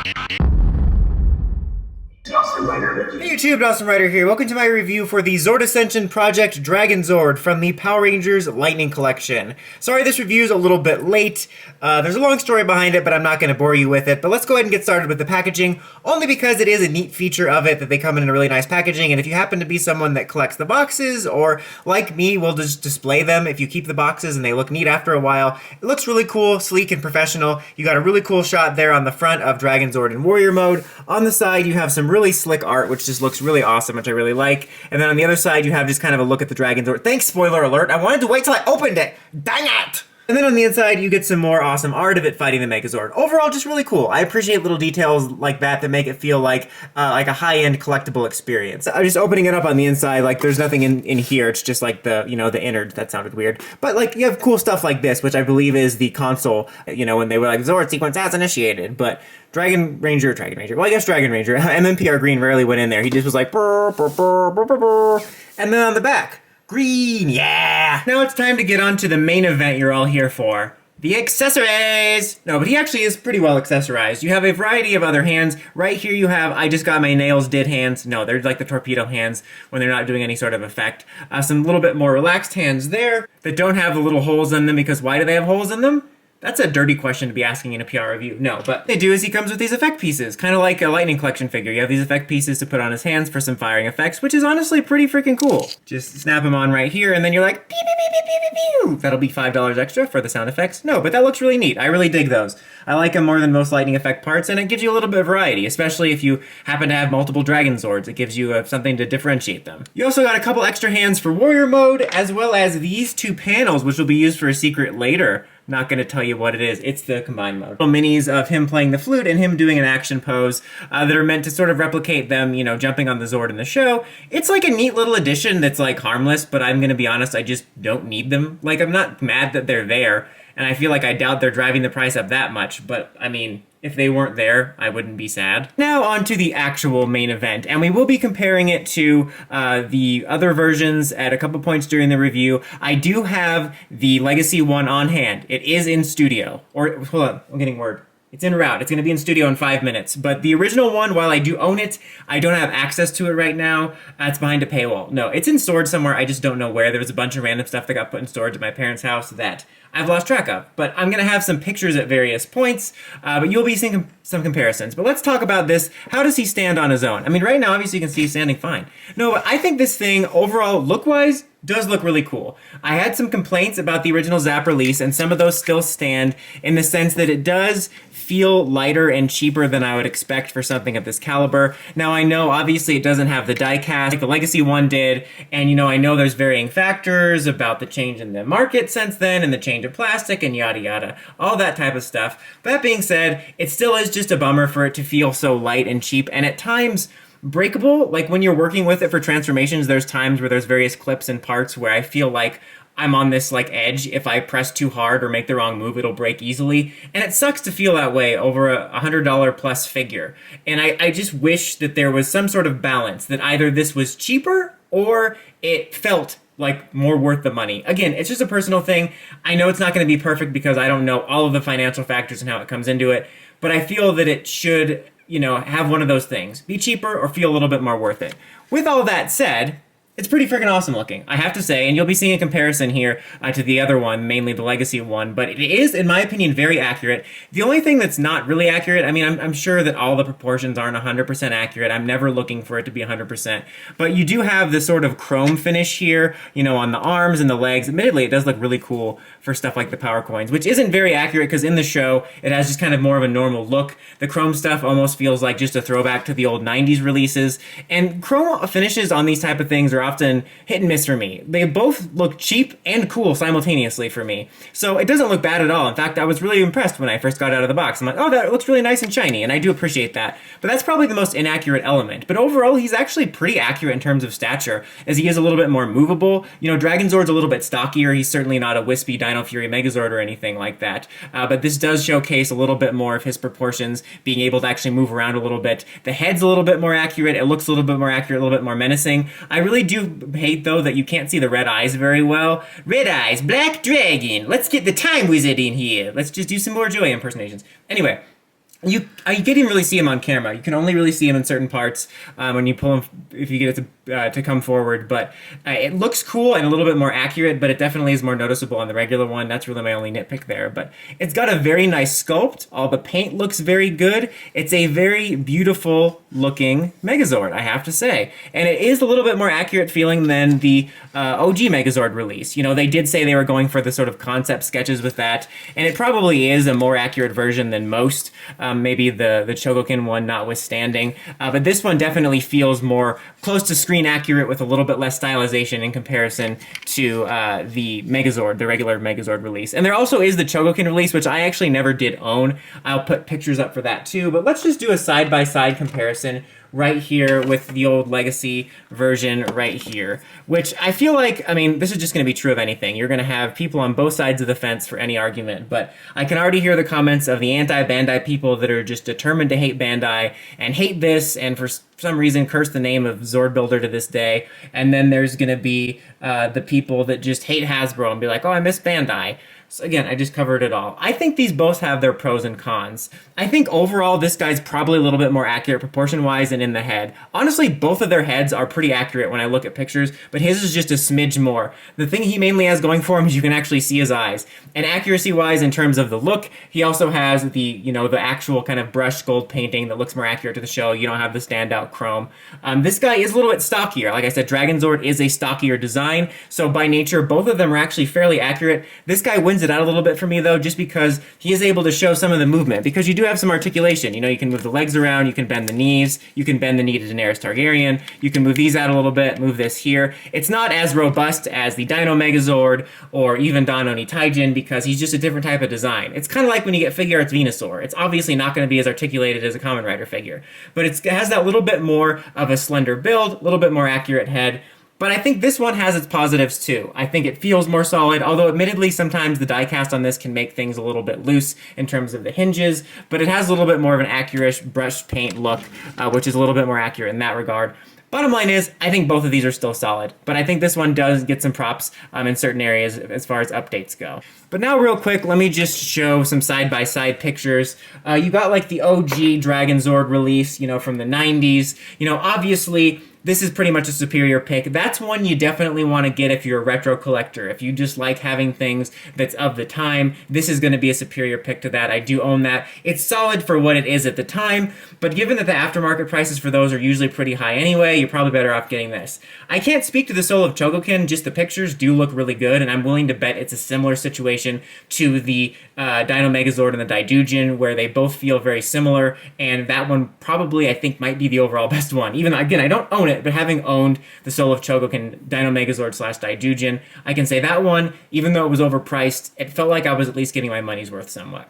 Hey YouTube, Dawson Ryder here. Welcome to my review for the Zord Ascension Project Dragonzord from the Power Rangers Lightning Collection. Sorry this review is a little bit late. There's a long story behind it, but I'm not going to bore you with it. But let's go ahead and get started with the packaging, only because it is a neat feature of it that they come in a really nice packaging, and if you happen to be someone that collects the boxes, or like me, will just display them if you keep the boxes and they look neat after a while. It looks really cool, sleek, and professional. You got a really cool shot there on the front of Dragonzord in Warrior Mode. On the side, you have some really slick art, which just looks really awesome, which I really like. And then on the other side, you have just kind of a look at the Dragonzord. Thanks, spoiler alert. I wanted to wait till I opened it. Dang it! And then on the inside, you get some more awesome art of it fighting the Megazord. Overall, just really cool. I appreciate little details like that make it feel like a high-end collectible experience. I'm just opening it up on the inside, like there's nothing in here. It's just like the innards. That sounded weird. But like you have cool stuff like this, which I believe is the console, when they were like, Zord sequence has initiated. But Dragon Ranger, well, I guess Dragon Ranger, mmpr Green rarely went in there. He just was like, brr, brr, brr, brr, brr, brr. And then on the back, Green, yeah! Now it's time to get on to the main event you're all here for. The accessories! No, but he actually is pretty well accessorized. You have a variety of other hands. Right here you have, I just got my nails did hands. No, they're like the torpedo hands when they're not doing any sort of effect. Some little bit more relaxed hands there that don't have the little holes in them, because why do they have holes in them? That's a dirty question to be asking in a PR review. No, but what they do is he comes with these effect pieces, kind of like a Lightning Collection figure. You have these effect pieces to put on his hands for some firing effects, which is honestly pretty freaking cool. Just snap them on right here, and then you're like, pew, pew, pew, pew, pew, pew. That'll be $5 extra for the sound effects. No, but that looks really neat. I really dig those. I like them more than most Lightning effect parts, and it gives you a little bit of variety, especially if you happen to have multiple Dragonzords. It gives you something to differentiate them. You also got a couple extra hands for Warrior Mode, as well as these two panels, which will be used for a secret later. Not going to tell you what it is. It's the combined mode. Little minis of him playing the flute and him doing an action pose that are meant to sort of replicate them, jumping on the Zord in the show. It's like a neat little addition that's like harmless, but I'm going to be honest, I just don't need them. Like, I'm not mad that they're there, and I feel like I doubt they're driving the price up that much, but I mean, if they weren't there, I wouldn't be sad. Now on to the actual main event, and we will be comparing it to the other versions at a couple points during the review. I do have the Legacy one on hand. It is in studio. Or, hold on, I'm getting word. It's en route. It's going to be in studio in 5 minutes. But the original one, while I do own it, I don't have access to it right now. It's behind a paywall. No, it's in storage somewhere. I just don't know where. There was a bunch of random stuff that got put in storage at my parents' house that I've lost track of. But I'm going to have some pictures at various points, but you'll be seeing some comparisons. But let's talk about this. How does he stand on his own? I mean, right now, obviously, you can see he's standing fine. No, but I think this thing, overall, look-wise, does look really cool. I had some complaints about the original ZAP release, and some of those still stand in the sense that it does feel lighter and cheaper than I would expect for something of this caliber. Now, I know, obviously, it doesn't have the die cast like the Legacy one did, and, I know there's varying factors about the change in the market since then, and the change of plastic, and yada yada, all that type of stuff. That being said, it still is just a bummer for it to feel so light and cheap, and at times breakable. Like when you're working with it for transformations, there's times where there's various clips and parts where I feel like I'm on this like edge. If I press too hard or make the wrong move, it'll break easily. And it sucks to feel that way over a $100 plus figure. And I just wish that there was some sort of balance, that either this was cheaper or it felt like more worth the money. Again, it's just a personal thing. I know it's not going to be perfect because I don't know all of the financial factors and how it comes into it, but I feel that it should, have one of those things. Be cheaper or feel a little bit more worth it. With all that said, it's pretty freaking awesome looking, I have to say, and you'll be seeing a comparison here to the other one, mainly the Legacy one, but it is, in my opinion, very accurate. The only thing that's not really accurate, I mean, I'm sure that all the proportions aren't 100% accurate. I'm never looking for it to be 100%, but you do have this sort of chrome finish here, on the arms and the legs. Admittedly, it does look really cool for stuff like the power coins, which isn't very accurate because in the show, it has just kind of more of a normal look. The chrome stuff almost feels like just a throwback to the old 90s releases, and chrome finishes on these type of things are often hit and miss for me. They both look cheap and cool simultaneously for me. So it doesn't look bad at all. In fact, I was really impressed when I first got out of the box. I'm like, oh, that looks really nice and shiny, and I do appreciate that. But that's probably the most inaccurate element. But overall, he's actually pretty accurate in terms of stature, as he is a little bit more movable. Dragonzord's a little bit stockier. He's certainly not a wispy Dino Fury Megazord or anything like that. But this does showcase a little bit more of his proportions, being able to actually move around a little bit. The head's a little bit more accurate. It looks a little bit more accurate, a little bit more menacing. I really do hate, though, that you can't see the red eyes very well. Red eyes, Black Dragon. Let's get the Time Wizard in here. Let's just do some more Joey impersonations. Anyway, you can't even really see him on camera. You can only really see him in certain parts when you pull him, if you get it to come forward. But it looks cool and a little bit more accurate, but it definitely is more noticeable on the regular one. That's really my only nitpick there. But it's got a very nice sculpt. All the paint looks very good. It's a very beautiful looking Megazord, I have to say. And it is a little bit more accurate feeling than the OG Megazord release. You know, they did say they were going for the sort of concept sketches with that, and it probably is a more accurate version than most. Maybe the Chogokin one notwithstanding. But this one definitely feels more close to screen accurate with a little bit less stylization in comparison to the Megazord, the regular Megazord release. And there also is the Chogokin release, which I actually never did own. I'll put pictures up for that too. But let's just do a side-by-side comparison right here with the old legacy version right here, which I feel like, I mean, this is just going to be true of anything. You're going to have people on both sides of the fence for any argument, but I can already hear the comments of the anti-Bandai people that are just determined to hate Bandai and hate this, and for some reason curse the name of Zord Builder to this day. And then there's going to be the people that just hate Hasbro and be like, oh, I miss Bandai. So again, I just covered it all. I think these both have their pros and cons. I think overall this guy's probably a little bit more accurate proportion-wise and in the head. Honestly, both of their heads are pretty accurate when I look at pictures, but his is just a smidge more. The thing he mainly has going for him is you can actually see his eyes. And accuracy-wise, in terms of the look, he also has the, you know, the actual kind of brushed gold painting that looks more accurate to the show. You don't have the standout chrome. This guy is a little bit stockier. Like I said, Dragonzord is a stockier design, so by nature, both of them are actually fairly accurate. This guy wins it out a little bit for me though, just because he is able to show some of the movement, because you do have some articulation. You know, you can move the legs around, you can bend the knees, you can bend the knee to Daenerys Targaryen, you can move these out a little bit, move this here. It's not as robust as the Dino Megazord or even Dino Taijin, because he's just a different type of design. It's kind of like when you get Figure Arts Venusaur. It's obviously not going to be as articulated as a Kamen Rider figure, but it has that little bit more of a slender build, a little bit more accurate head. But I think this one has its positives too. I think it feels more solid, although admittedly sometimes the die-cast on this can make things a little bit loose in terms of the hinges, but it has a little bit more of an accurate brushed paint look, which is a little bit more accurate in that regard. Bottom line is, I think both of these are still solid, but I think this one does get some props in certain areas as far as updates go. But now real quick, let me just show some side-by-side pictures. You got like the OG Dragonzord release, you know, from the 90s. You know, obviously, this is pretty much a superior pick. That's one you definitely want to get if you're a retro collector. If you just like having things that's of the time, this is going to be a superior pick to that. I do own that. It's solid for what it is at the time, but given that the aftermarket prices for those are usually pretty high anyway, you're probably better off getting this. I can't speak to the soul of Chogokin, just the pictures do look really good, and I'm willing to bet it's a similar situation to the Dino Megazord and the Daijujin, where they both feel very similar, and that one probably, I think, might be the overall best one. Even though, again, I don't own it, but having owned the Soul of Chogokin Dino Megazord / Daijujin, I can say that one, even though it was overpriced, it felt like I was at least getting my money's worth somewhat.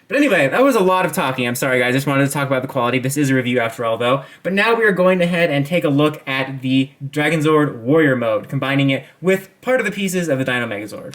But anyway, that was a lot of talking. I'm sorry, guys. I just wanted to talk about the quality. This is a review after all, though. But now we are going ahead and take a look at the Dragonzord Warrior Mode, combining it with part of the pieces of the Dino Megazord.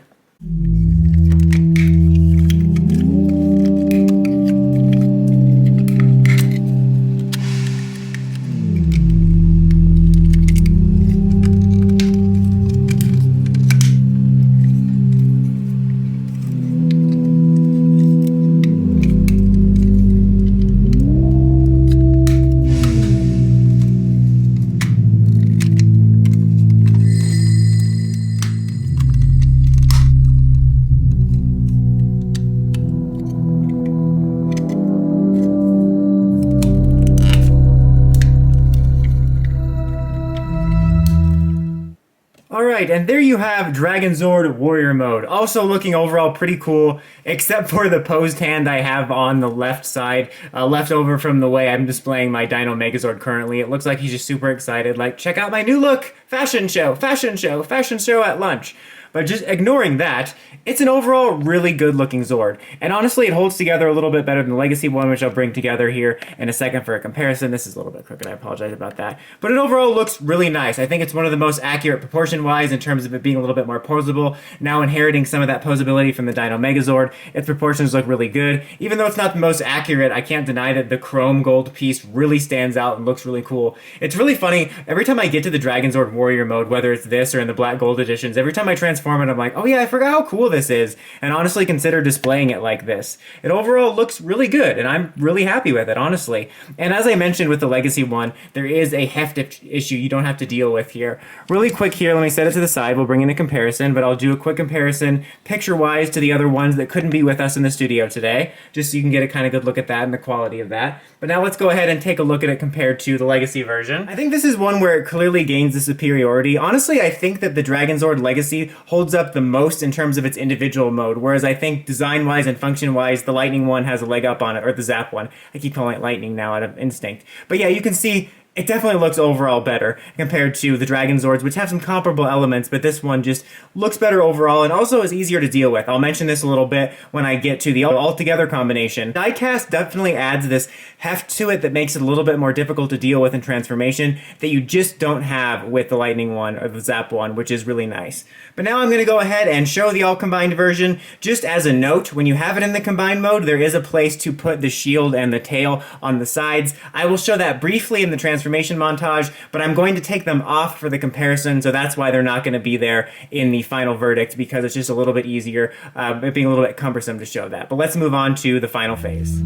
Alright, and there you have Dragonzord Warrior Mode. Also looking overall pretty cool, except for the posed hand I have on the left side, left over from the way I'm displaying my Dino Megazord currently. It looks like he's just super excited, like, check out my new look! Fashion show! Fashion show! Fashion show at lunch! But just ignoring that, it's an overall really good looking Zord. And honestly, it holds together a little bit better than the Legacy one, which I'll bring together here in a second for a comparison. This is a little bit crooked, I apologize about that. But it overall looks really nice. I think it's one of the most accurate proportion-wise in terms of it being a little bit more posable. Now inheriting some of that posability from the Dino Megazord, its proportions look really good. Even though it's not the most accurate, I can't deny that the chrome gold piece really stands out and looks really cool. It's really funny, every time I get to the Dragonzord Warrior Mode, whether it's this or in the black gold editions, every time I transfer transform it, I'm like, oh yeah, I forgot how cool this is, and honestly consider displaying it like this. It overall looks really good, and I'm really happy with it, honestly. And as I mentioned with the Legacy one, there is a heft issue you don't have to deal with here. Really quick here, let me set it to the side, we'll bring in a comparison, but I'll do a quick comparison picture-wise to the other ones that couldn't be with us in the studio today, just so you can get a kind of good look at that and the quality of that. But now let's go ahead and take a look at it compared to the Legacy version. I think this is one where it clearly gains the superiority. Honestly, I think that the Dragonzord Legacy holds up the most in terms of its individual mode, whereas I think design-wise and function-wise, the Lightning one has a leg up on it, or the ZAP one. I keep calling it Lightning now out of instinct. But yeah, you can see it definitely looks overall better compared to the Dragonzords, which have some comparable elements, but this one just looks better overall and also is easier to deal with. I'll mention this a little bit when I get to the all-together combination. Diecast definitely adds this heft to it that makes it a little bit more difficult to deal with in transformation that you just don't have with the Lightning one or the ZAP one, which is really nice. But now I'm going to go ahead and show the all-combined version. Just as a note, when you have it in the combined mode, there is a place to put the shield and the tail on the sides. I will show that briefly in the transformation montage, but I'm going to take them off for the comparison, so that's why they're not going to be there in the final verdict, because it's just a little bit easier, it being a little bit cumbersome to show that. But let's move on to the final phase.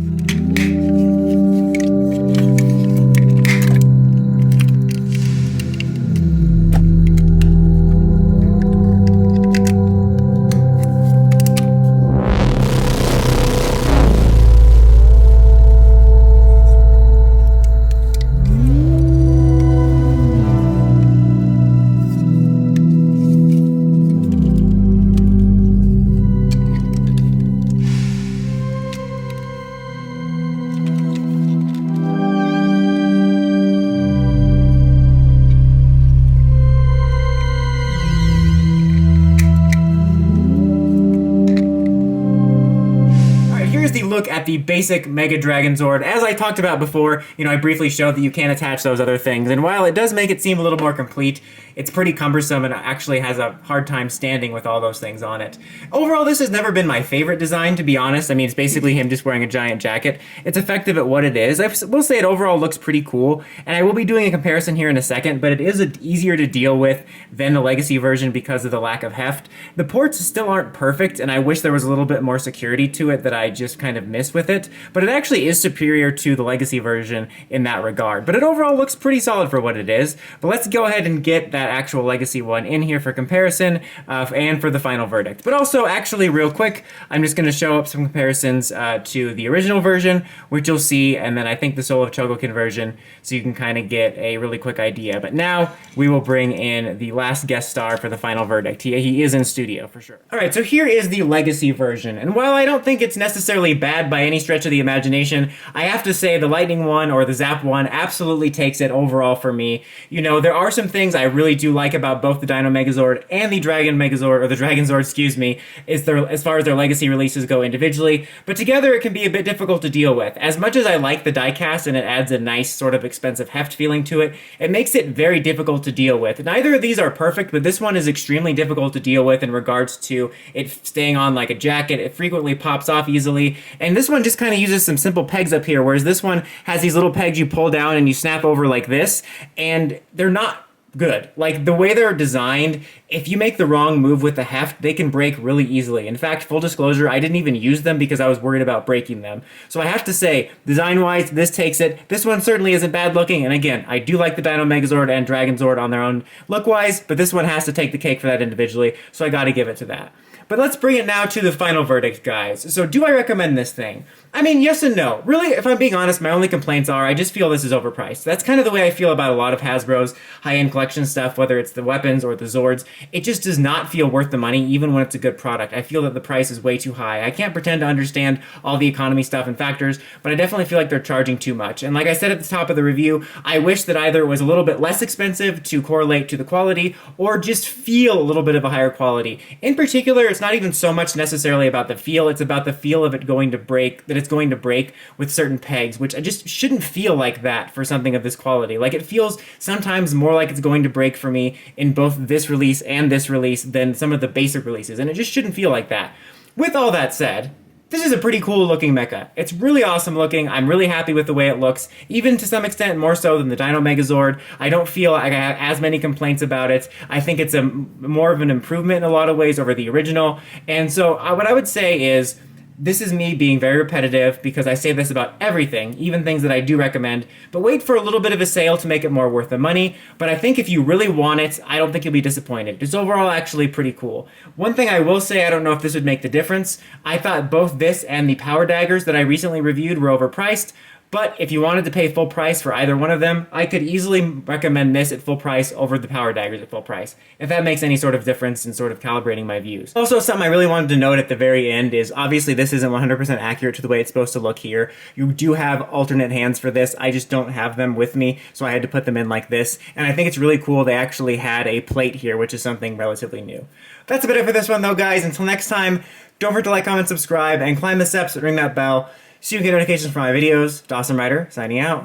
Look at the basic Mega Dragonzord. As I talked about before, I briefly showed that you can attach those other things, and while it does make it seem a little more complete, it's pretty cumbersome and actually has a hard time standing with all those things on it. Overall, this has never been my favorite design, to be honest. I mean, it's basically him just wearing a giant jacket. It's effective at what it is. I will say it overall looks pretty cool, and I will be doing a comparison here in a second, but it is easier to deal with than the Legacy version because of the lack of heft. The ports still aren't perfect, and I wish there was a little bit more security to it that I just kind of miss with it, but it actually is superior to the Legacy version in that regard. But it overall looks pretty solid for what it is. But let's go ahead and get that actual Legacy one in here for comparison and for the final verdict. But also, actually, real quick, I'm just going to show up some comparisons to the original version, which you'll see, and then I think the Soul of Chogokin version, so you can kind of get a really quick idea. But now we will bring in the last guest star for the final verdict. He is in studio for sure. All right, so here is the Legacy version, and while I don't think it's necessarily bad by any stretch of the imagination, I have to say the Lightning one or the ZAP one absolutely takes it overall for me. There are some things I really do like about both the Dino Megazord and the Dragon Megazord, or the Dragonzord, excuse me, as far as their Legacy releases go individually, but together it can be a bit difficult to deal with. As much as I like the diecast and it adds a nice sort of expensive heft feeling to it, it makes it very difficult to deal with. Neither of these are perfect, but this one is extremely difficult to deal with in regards to it staying on like a jacket. It frequently pops off easily, and this one just kind of uses some simple pegs up here, whereas this one has these little pegs you pull down and you snap over like this, and they're not good. Like, the way they're designed, if you make the wrong move with the heft, they can break really easily. In fact, full disclosure, I didn't even use them because I was worried about breaking them. So I have to say, design-wise, this takes it. This one certainly isn't bad looking, and again, I do like the Dino Megazord and Dragonzord on their own look-wise, but this one has to take the cake for that individually, so I gotta give it to that. But let's bring it now to the final verdict, guys. So do I recommend this thing? I mean, yes and no. Really, if I'm being honest, my only complaints are I just feel this is overpriced. That's kind of the way I feel about a lot of Hasbro's high-end collection stuff, whether it's the weapons or the Zords. It just does not feel worth the money, even when it's a good product. I feel that the price is way too high. I can't pretend to understand all the economy stuff and factors, but I definitely feel like they're charging too much. And like I said at the top of the review, I wish that either it was a little bit less expensive to correlate to the quality, or just feel a little bit of a higher quality. In particular, it's not even so much necessarily about the feel, it's about the feel of it going to break, that it's going to break with certain pegs, which I just shouldn't feel like that for something of this quality. Like, it feels sometimes more like it's going to break for me in both this release and this release than some of the basic releases, and it just shouldn't feel like that. With all that said, This is a pretty cool looking mecha. It's really awesome looking. I'm really happy with the way it looks, even to some extent more so than the Dino Megazord. I don't feel like I have as many complaints about it. I think it's more of an improvement in a lot of ways over the original. And so what I would say is, this is me being very repetitive because I say this about everything, even things that I do recommend, but wait for a little bit of a sale to make it more worth the money. But I think if you really want it, I don't think you'll be disappointed. It's overall actually pretty cool. One thing I will say, I don't know if this would make the difference, I thought both this and the power daggers that I recently reviewed were overpriced. But if you wanted to pay full price for either one of them, I could easily recommend this at full price over the power daggers at full price, if that makes any sort of difference in sort of calibrating my views. Also, something I really wanted to note at the very end is obviously this isn't 100% accurate to the way it's supposed to look here. You do have alternate hands for this, I just don't have them with me, so I had to put them in like this. And I think it's really cool they actually had a plate here, which is something relatively new. That's about it for this one though, guys. Until next time, don't forget to like, comment, subscribe, and climb the steps and ring that bell so you can get notifications for my videos. Dawson Ryder, signing out.